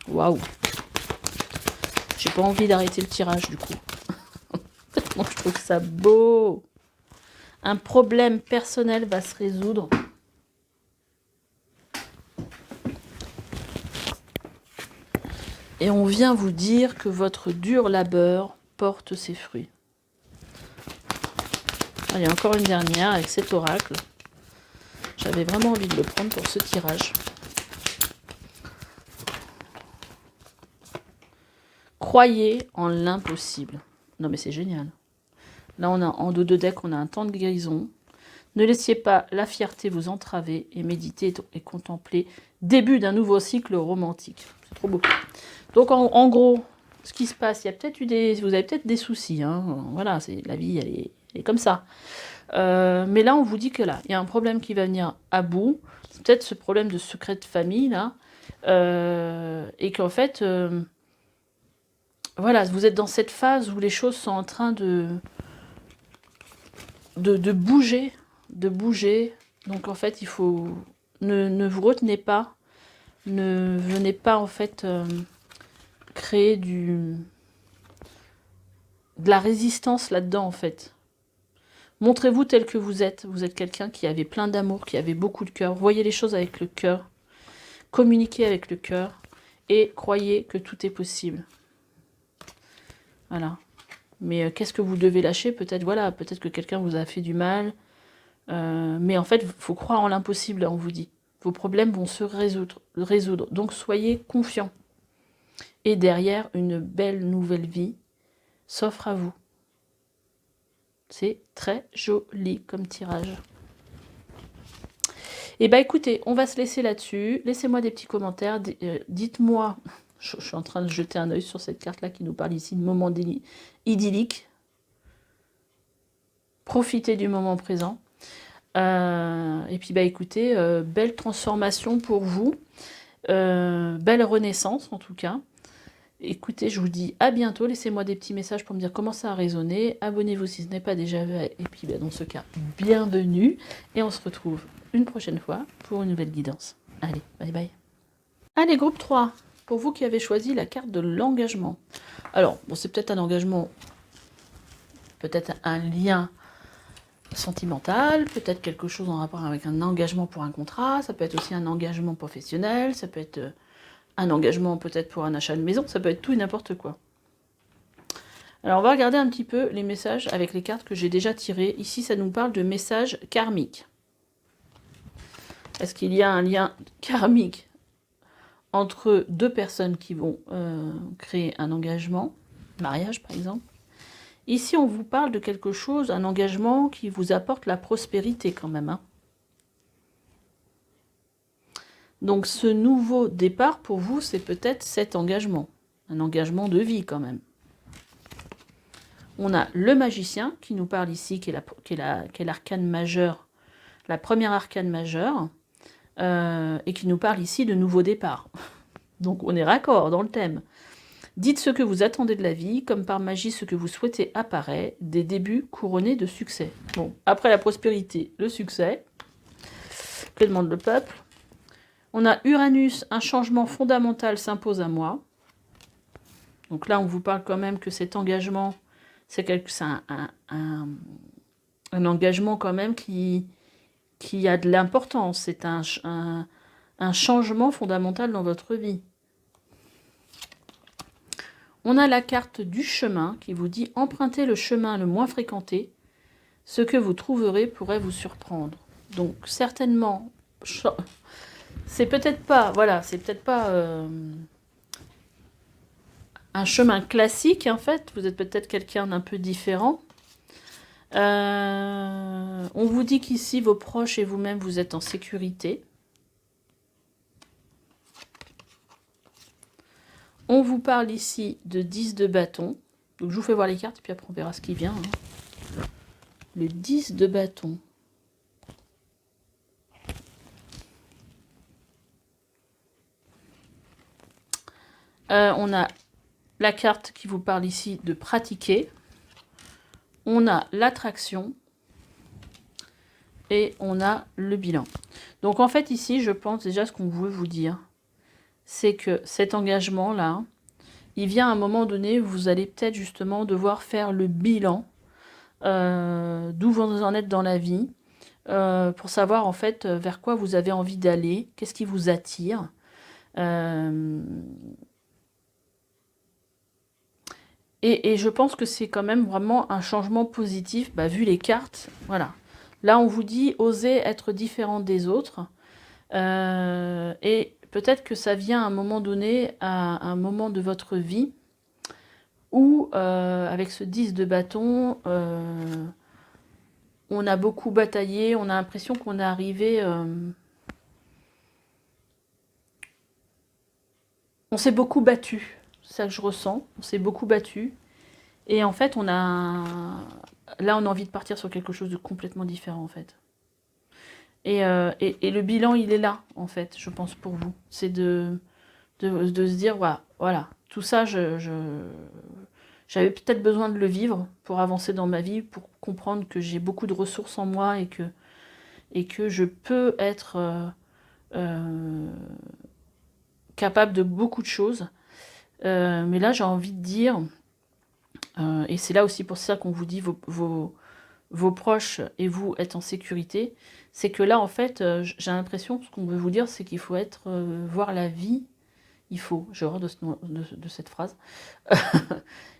S1: Waouh. J'ai pas envie d'arrêter le tirage, du coup. Moi, je trouve ça beau. Un problème personnel va se résoudre. Et on vient vous dire que votre dur labeur porte ses fruits. Allez, encore une dernière avec cet oracle. J'avais vraiment envie de le prendre pour ce tirage. Croyez en l'impossible. Non mais c'est génial. Là, on a en dos de deck, on a un temps de guérison. Ne laissiez pas la fierté vous entraver et méditez et contempler. Début d'un nouveau cycle romantique. C'est trop beau. Donc, en gros, ce qui se passe, il y a peut-être eu des... Vous avez peut-être des soucis. Hein. Voilà, la vie, elle est comme ça. Mais là, on vous dit que là, il y a un problème qui va venir à bout. C'est peut-être ce problème de secret de famille, là. Et qu'en fait... voilà, vous êtes dans cette phase où les choses sont en train de bouger, Donc en fait, il faut ne vous retenez pas, ne venez pas en fait créer de la résistance là-dedans en fait. Montrez-vous tel que vous êtes. Vous êtes quelqu'un qui avait plein d'amour, qui avait beaucoup de cœur. Voyez les choses avec le cœur, communiquez avec le cœur et croyez que tout est possible. Voilà. Mais qu'est-ce que vous devez lâcher? Peut-être voilà, peut-être que quelqu'un vous a fait du mal. Mais en fait, il faut croire en l'impossible, on vous dit. Vos problèmes vont se résoudre. Donc soyez confiants. Et derrière, une belle nouvelle vie s'offre à vous. C'est très joli comme tirage. Et bah écoutez, on va se laisser là-dessus. Laissez-moi des petits commentaires. Dites-moi... Je suis en train de jeter un œil sur cette carte-là qui nous parle ici de moment idyllique. Profitez du moment présent. Et puis, bah écoutez, belle transformation pour vous. Belle renaissance, en tout cas. Écoutez, je vous dis à bientôt. Laissez-moi des petits messages pour me dire comment ça a résonné. Abonnez-vous si ce n'est pas déjà fait. Et puis, bah, dans ce cas, bienvenue. Et on se retrouve une prochaine fois pour une nouvelle guidance. Allez, bye bye. Allez, groupe 3. Pour vous qui avez choisi la carte de l'engagement. Alors, bon, c'est peut-être un engagement, peut-être un lien sentimental, peut-être quelque chose en rapport avec un engagement pour un contrat, ça peut être aussi un engagement professionnel, ça peut être un engagement peut-être pour un achat de maison, ça peut être tout et n'importe quoi. Alors, on va regarder un petit peu les messages avec les cartes que j'ai déjà tirées. Ici, ça nous parle de messages karmiques. Est-ce qu'il y a un lien karmique entre deux personnes qui vont créer un engagement, mariage par exemple. Ici, on vous parle de quelque chose, un engagement qui vous apporte la prospérité quand même. Hein. Donc ce nouveau départ, pour vous, c'est peut-être cet engagement. Un engagement de vie quand même. On a le magicien qui nous parle ici, qui est l'arcane majeur, la première arcane majeure, et qui nous parle ici de nouveau départ. Donc on est raccord dans le thème. Dites ce que vous attendez de la vie, comme par magie ce que vous souhaitez apparaît, des débuts couronnés de succès. Bon, après la prospérité, le succès. Que demande le peuple? On a Uranus, un changement fondamental s'impose à moi. Donc là, on vous parle quand même que cet engagement, c'est un engagement quand même qui a de l'importance. C'est un changement fondamental dans votre vie. On a la carte du chemin qui vous dit « Empruntez le chemin le moins fréquenté. Ce que vous trouverez pourrait vous surprendre. » Donc certainement, c'est peut-être pas, voilà, c'est peut-être pas un chemin classique en fait. Vous êtes peut-être quelqu'un d'un peu différent. On vous dit qu'ici, vos proches et vous-même, vous êtes en sécurité. On vous parle ici de 10 de bâton. Donc je vous fais voir les cartes, puis après on verra ce qui vient. Hein. Le 10 de bâton. On a la carte qui vous parle ici de pratiquer. On a l'attraction. Et on a le bilan. Donc en fait ici, je pense déjà ce qu'on veut vous dire, c'est que cet engagement-là, il vient à un moment donné où vous allez peut-être justement devoir faire le bilan d'où vous en êtes dans la vie, pour savoir en fait vers quoi vous avez envie d'aller, qu'est-ce qui vous attire. Et je pense que c'est quand même vraiment un changement positif, vu les cartes, voilà. Là, on vous dit, osez être différent des autres. Et peut-être que ça vient à un moment donné, à un moment de votre vie, où, avec ce 10 de bâton, on a beaucoup bataillé, on a l'impression qu'on est arrivé... on s'est beaucoup battu, c'est ça que je ressens, on s'est beaucoup battu. Et en fait, là, on a envie de partir sur quelque chose de complètement différent, en fait. Et le bilan, il est là, en fait, je pense, pour vous. C'est de se dire, voilà, tout ça, j'avais peut-être besoin de le vivre pour avancer dans ma vie, pour comprendre que j'ai beaucoup de ressources en moi et que je peux être capable de beaucoup de choses. Mais là, j'ai envie de dire, et c'est là aussi pour ça qu'on vous dit vos proches et vous êtes en sécurité, c'est que là, en fait, j'ai l'impression que ce qu'on veut vous dire, c'est qu'il faut voir la vie, j'ai horreur de cette phrase,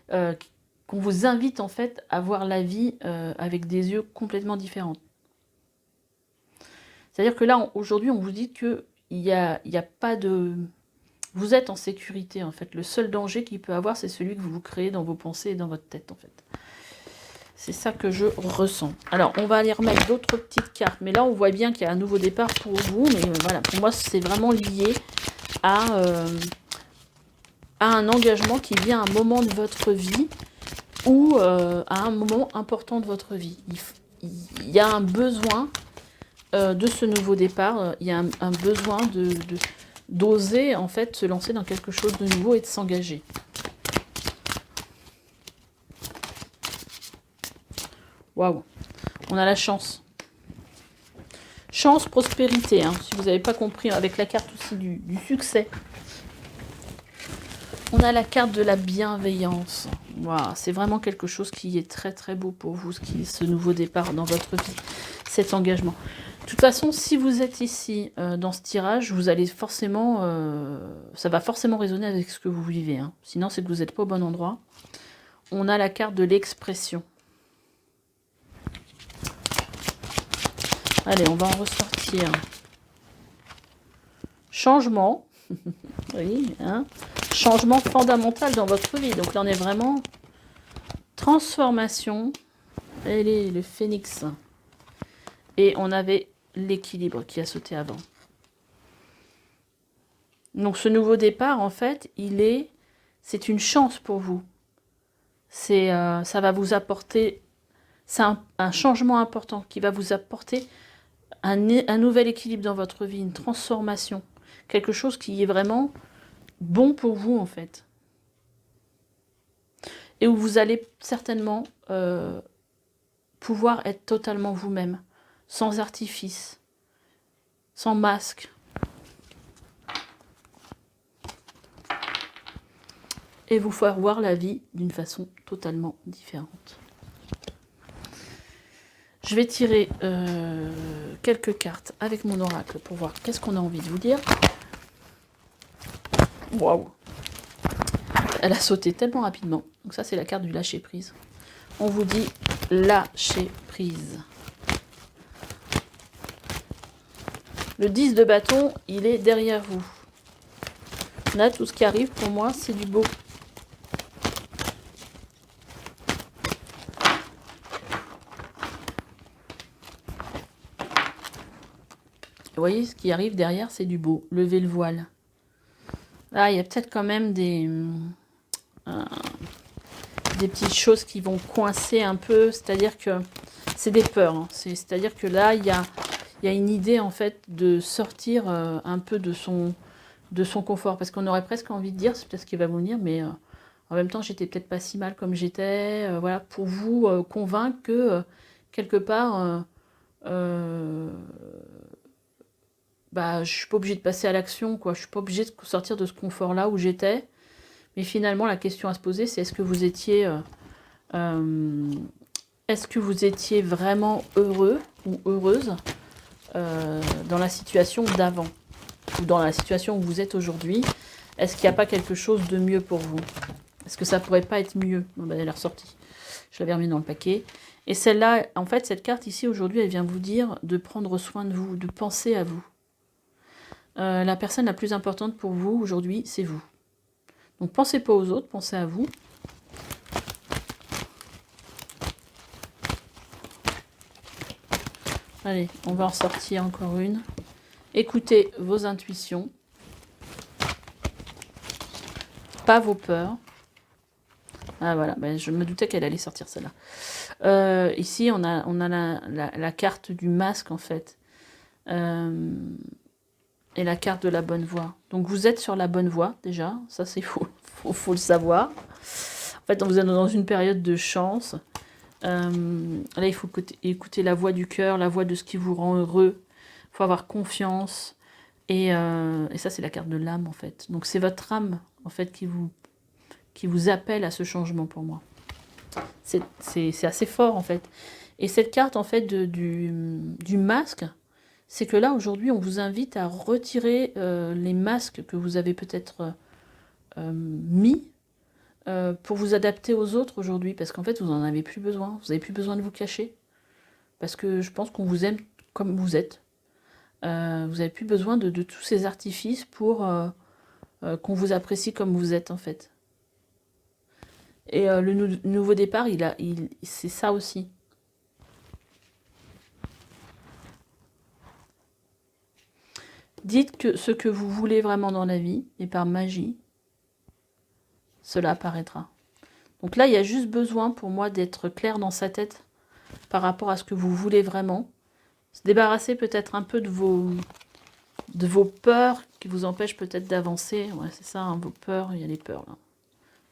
S1: qu'on vous invite en fait à voir la vie avec des yeux complètement différents. C'est-à-dire que là, aujourd'hui, on vous dit qu'il n'y a pas de... Vous êtes en sécurité, en fait. Le seul danger qu'il peut avoir, c'est celui que vous vous créez dans vos pensées et dans votre tête, en fait. C'est ça que je ressens. Alors, on va aller remettre d'autres petites cartes. Mais là, on voit bien qu'il y a un nouveau départ pour vous. Mais voilà, pour moi, c'est vraiment lié à un engagement qui vient à un moment de votre vie ou à un moment important de votre vie. Il y a un besoin de ce nouveau départ. Il y a un besoin d'oser, en fait, se lancer dans quelque chose de nouveau et de s'engager. Waouh, on a la chance. Chance, prospérité, hein, si vous n'avez pas compris, avec la carte aussi du succès. On a la carte de la bienveillance. Waouh, c'est vraiment quelque chose qui est très très beau pour vous, ce nouveau départ dans votre vie, cet engagement. De toute façon, si vous êtes ici dans ce tirage, vous allez forcément, ça va forcément résonner avec ce que vous vivez. Hein. Sinon, c'est que vous n'êtes pas au bon endroit. On a la carte de l'expression. Allez, on va en ressortir. Changement. Oui, hein. Changement fondamental dans votre vie. Donc là, on est vraiment transformation. Et le phénix. Et on avait l'équilibre qui a sauté avant. Donc ce nouveau départ, en fait, c'est une chance pour vous. Ça va vous apporter, c'est un changement important qui va vous apporter un nouvel équilibre dans votre vie, une transformation. Quelque chose qui est vraiment bon pour vous, en fait. Et où vous allez certainement pouvoir être totalement vous-même, sans artifice, sans masque. Et vous faire voir la vie d'une façon totalement différente. Je vais tirer quelques cartes avec mon oracle pour voir qu'est-ce qu'on a envie de vous dire. Waouh! Elle a sauté tellement rapidement. Donc ça, c'est la carte du lâcher-prise. On vous dit lâcher-prise. Le 10 de bâton, il est derrière vous. Là, tout ce qui arrive, pour moi, c'est du beau. Vous voyez, ce qui arrive derrière, c'est du beau. Levez le voile. Là, il y a peut-être quand même des petites choses qui vont coincer un peu. C'est-à-dire que c'est des peurs. Hein. C'est-à-dire que là, il y a une idée, en fait, de sortir un peu de son confort. Parce qu'on aurait presque envie de dire, c'est peut-être ce qui va vous venir, mais en même temps, j'étais peut-être pas si mal comme j'étais. Voilà, pour vous convaincre que, quelque part... bah, je suis pas obligée de passer à l'action, quoi. Je suis pas obligée de sortir de ce confort-là où j'étais. Mais finalement, la question à se poser, c'est est-ce que vous étiez vraiment heureux ou heureuse dans la situation d'avant ou dans la situation où vous êtes aujourd'hui? Est-ce qu'il n'y a pas quelque chose de mieux pour vous? Est-ce que ça pourrait pas être mieux? Bon, ben, elle est ressortie. Je l'avais remis dans le paquet. Et celle-là, en fait, cette carte ici, aujourd'hui, elle vient vous dire de prendre soin de vous, de penser à vous. La personne la plus importante pour vous aujourd'hui, c'est vous. Donc pensez pas aux autres, pensez à vous. Allez, on va en sortir encore une. Écoutez vos intuitions. Pas vos peurs. Ah voilà, ben, je me doutais qu'elle allait sortir celle-là. Ici, on a la carte du masque en fait. Et la carte de la bonne voie. Donc vous êtes sur la bonne voie déjà, ça c'est faut le savoir. En fait, vous êtes dans une période de chance. Là, il faut écouter la voix du cœur, la voix de ce qui vous rend heureux. Il faut avoir confiance. Et ça, c'est la carte de l'âme en fait. Donc c'est votre âme en fait qui vous appelle à ce changement pour moi. C'est assez fort en fait. Et cette carte en fait du masque, c'est que là, aujourd'hui, on vous invite à retirer les masques que vous avez peut-être mis pour vous adapter aux autres aujourd'hui, parce qu'en fait, vous n'en avez plus besoin. Vous n'avez plus besoin de vous cacher, parce que je pense qu'on vous aime comme vous êtes. Vous n'avez plus besoin de tous ces artifices pour qu'on vous apprécie comme vous êtes, en fait. Et le nouveau départ, c'est ça aussi. Dites que ce que vous voulez vraiment dans la vie, et par magie, cela apparaîtra. Donc là, il y a juste besoin pour moi d'être clair dans sa tête par rapport à ce que vous voulez vraiment. Se débarrasser peut-être un peu de vos peurs qui vous empêchent peut-être d'avancer. Ouais, c'est ça, hein, vos peurs, il y a les peurs là,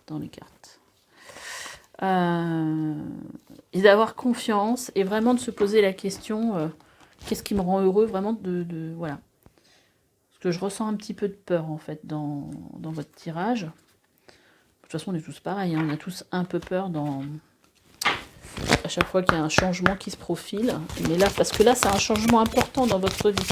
S1: dans les cartes. Et d'avoir confiance et vraiment de se poser la question, qu'est-ce qui me rend heureux, vraiment voilà. Que je ressens un petit peu de peur en fait dans votre tirage. De toute façon, on est tous pareils, hein, on a tous un peu peur à chaque fois qu'il y a un changement qui se profile. Mais là, parce que là, c'est un changement important dans votre vie.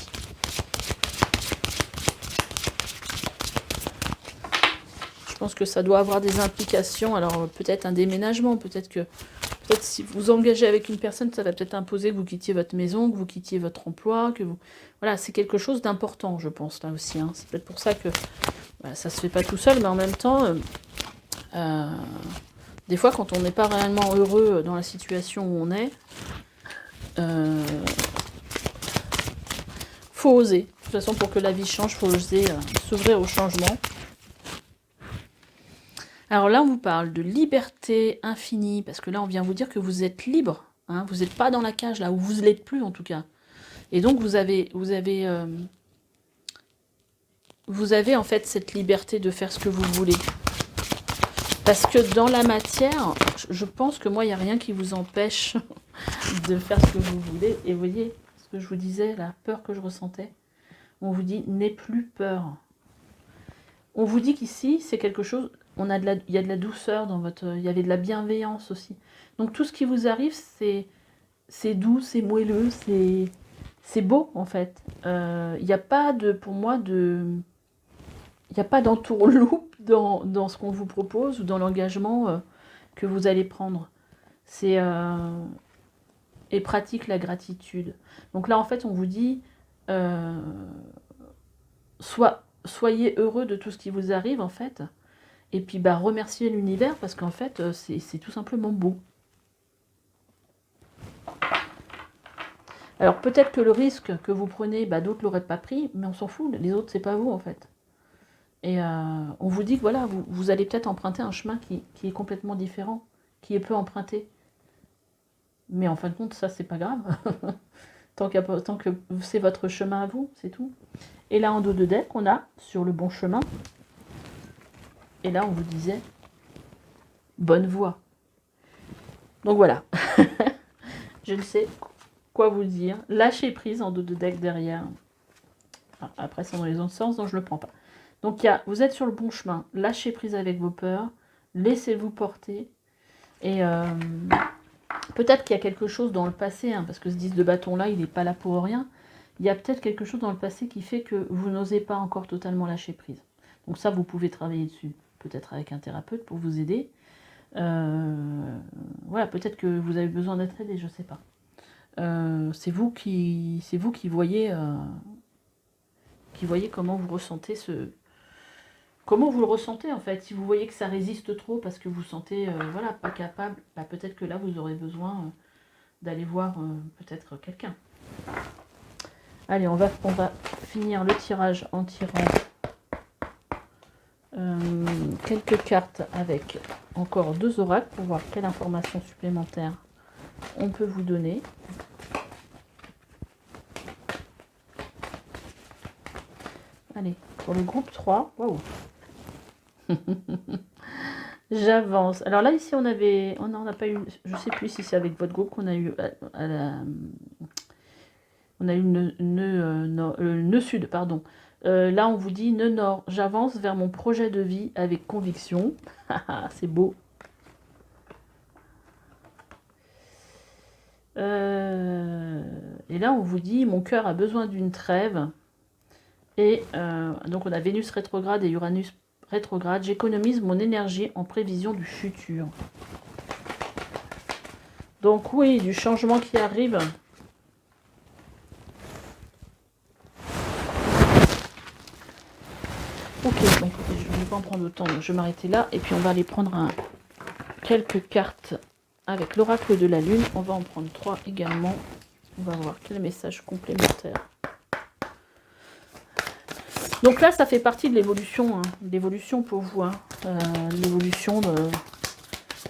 S1: Je pense que ça doit avoir des implications. Alors peut-être un déménagement, peut-être si vous vous engagez avec une personne, ça va peut-être imposer que vous quittiez votre maison, que vous quittiez votre emploi, que vous... Voilà, c'est quelque chose d'important, je pense, là aussi. Hein. C'est peut-être pour ça que voilà, ça se fait pas tout seul, mais en même temps, des fois, quand on n'est pas réellement heureux dans la situation où on est, faut oser. toute façon, pour que la vie change, il faut oser s'ouvrir au changement. Alors là, on vous parle de liberté infinie, parce que là, on vient vous dire que vous êtes libre. Hein, vous n'êtes pas dans la cage, là, ou vous ne l'êtes plus, en tout cas. Et donc, vous avez en fait cette liberté de faire ce que vous voulez. Parce que dans la matière, je pense que moi, il n'y a rien qui vous empêche de faire ce que vous voulez. Et vous voyez, ce que je vous disais, la peur que je ressentais, on vous dit, n'aie plus peur. On vous dit qu'ici, c'est quelque chose, il y a de la douceur dans votre... Il y avait de la bienveillance aussi. Donc tout ce qui vous arrive, c'est doux, c'est moelleux, c'est beau, en fait. Il n'y a pas de, pour moi, il n'y a pas d'entourloupe dans ce qu'on vous propose ou dans l'engagement que vous allez prendre. C'est... et pratique la gratitude. Donc là, en fait, on vous dit... soyez heureux de tout ce qui vous arrive, en fait. Et puis, remerciez l'univers, parce qu'en fait, c'est tout simplement beau. Alors, peut-être que le risque que vous prenez, d'autres ne l'auraient pas pris, mais on s'en fout. Les autres, c'est pas vous, en fait. Et on vous dit que, voilà, vous allez peut-être emprunter un chemin qui est complètement différent, qui est peu emprunté. Mais en fin de compte, ça, c'est pas grave. tant que c'est votre chemin à vous, c'est tout. Et là, en dos de deck, on a sur le bon chemin. Et là, on vous disait bonne voie. Donc voilà. Je ne sais quoi vous dire. Lâchez prise en dos de deck derrière. Enfin, après, c'est dans les autres sens, donc je ne le prends pas. Donc, vous êtes sur le bon chemin. Lâchez prise avec vos peurs. Laissez-vous porter. Et peut-être qu'il y a quelque chose dans le passé, parce que ce 10 de bâton-là, il n'est pas là pour rien. Il y a peut-être quelque chose dans le passé qui fait que vous n'osez pas encore totalement lâcher prise. Donc ça, vous pouvez travailler dessus. Peut-être avec un thérapeute pour vous aider. Voilà, peut-être que vous avez besoin d'être aidé, je ne sais pas. C'est vous qui voyez comment vous ressentez comment vous le ressentez, en fait. Si vous voyez que ça résiste trop parce que vous sentez voilà, pas capable, peut-être que là, vous aurez besoin d'aller voir peut-être quelqu'un. Allez, on va finir le tirage en tirant quelques cartes avec encore 2 oracles pour voir quelle information supplémentaire on peut vous donner. Allez, pour le groupe 3, waouh. J'avance. Alors là, ici, on n'a pas eu, je ne sais plus si c'est avec votre groupe qu'on a eu on a eu le nœud sud, pardon. Là, on vous dit nœud nord. J'avance vers mon projet de vie avec conviction. C'est beau. Et là, on vous dit mon cœur a besoin d'une trêve. Et donc, on a Vénus rétrograde et Uranus rétrograde. J'économise mon énergie en prévision du futur. Donc, oui, du changement qui arrive. Ok, écoutez, je ne vais pas en prendre autant, donc je vais m'arrêter là. Et puis on va aller prendre quelques cartes avec l'oracle de la lune. On va en prendre 3 également. On va voir quel message complémentaire. Donc là, ça fait partie de l'évolution. L'évolution pour vous. L'évolution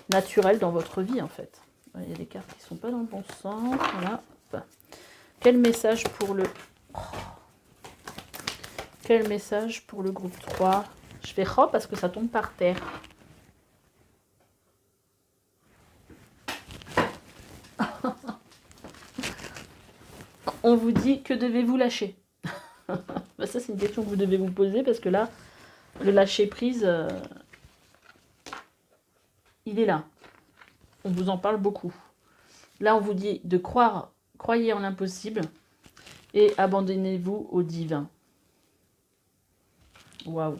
S1: naturelle dans votre vie, en fait. Il y a des cartes qui ne sont pas dans le bon sens. Voilà. Quel message pour le... Quel message pour le groupe 3? Je fais hop parce que ça tombe par terre. On vous dit que devez-vous lâcher? Ça, c'est une question que vous devez vous poser parce que là, le lâcher prise, il est là. On vous en parle beaucoup. Là, on vous dit de croyez en l'impossible et abandonnez-vous au divin. Waouh.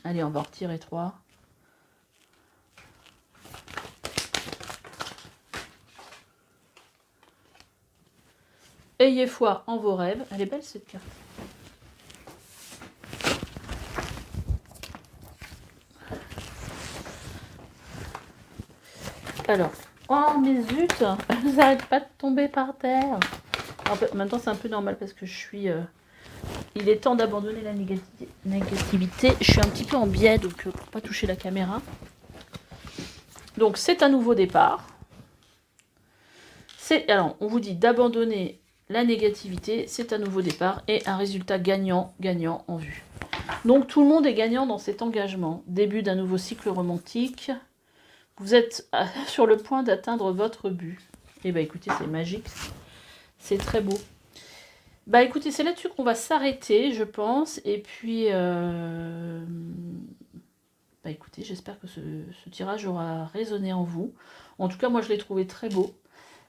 S1: Allez, on va en retirer 3. Ayez foi en vos rêves. Elle est belle cette carte. Alors, oh mais zut, elles n'arrêtent pas de tomber par terre. En même temps, c'est un peu normal parce que je suis il est temps d'abandonner la négativité. Je suis un petit peu en biais, donc pour ne pas toucher la caméra. Donc c'est un nouveau départ. Alors, on vous dit d'abandonner la négativité, c'est un nouveau départ et un résultat gagnant en vue. Donc tout le monde est gagnant dans cet engagement. Début d'un nouveau cycle romantique. Vous êtes sur le point d'atteindre votre but. Et bah écoutez, c'est magique. C'est très beau. Bah écoutez, c'est là-dessus qu'on va s'arrêter, je pense. Et puis, bah écoutez, j'espère que ce tirage aura résonné en vous. En tout cas, moi je l'ai trouvé très beau.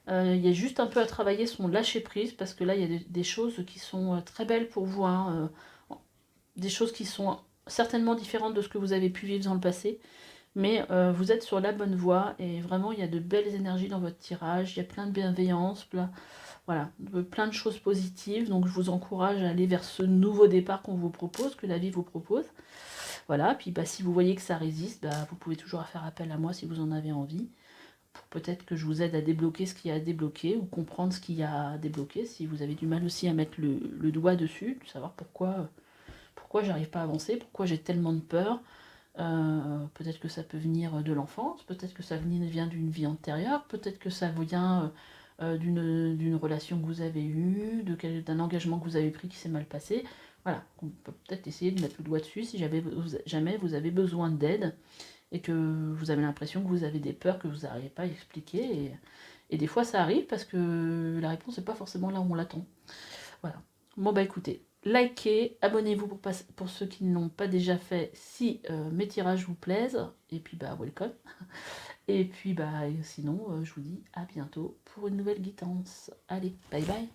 S1: Il y a juste un peu à travailler son lâcher-prise, parce que là, il y a des choses qui sont très belles pour vous. Hein, des choses qui sont certainement différentes de ce que vous avez pu vivre dans le passé. Mais vous êtes sur la bonne voie, et vraiment, il y a de belles énergies dans votre tirage. Il y a plein de bienveillance, voilà, plein de choses positives. Donc, je vous encourage à aller vers ce nouveau départ qu'on vous propose, que la vie vous propose. Voilà, puis bah, si vous voyez que ça résiste, bah, vous pouvez toujours faire appel à moi si vous en avez envie. Peut-être que je vous aide à débloquer ce qu'il y a à débloquer, ou comprendre ce qu'il y a à débloquer, si vous avez du mal aussi à mettre le doigt dessus, de savoir pourquoi j'arrive pas à avancer, pourquoi j'ai tellement de peur. Peut-être que ça peut venir de l'enfance, peut-être que ça vient d'une vie antérieure, peut-être que ça vient d'une relation que vous avez eue, d'un engagement que vous avez pris qui s'est mal passé. Voilà, on peut peut-être essayer de mettre le doigt dessus si jamais vous avez besoin d'aide, et que vous avez l'impression que vous avez des peurs que vous n'arrivez pas à expliquer. Et des fois, ça arrive parce que la réponse n'est pas forcément là où on l'attend. Voilà. Bon, bah écoutez, likez, abonnez-vous pour ceux qui ne l'ont pas déjà fait si mes tirages vous plaisent. Et puis, bah, welcome. Et puis, bah, sinon, je vous dis à bientôt pour une nouvelle guidance. Allez, bye bye.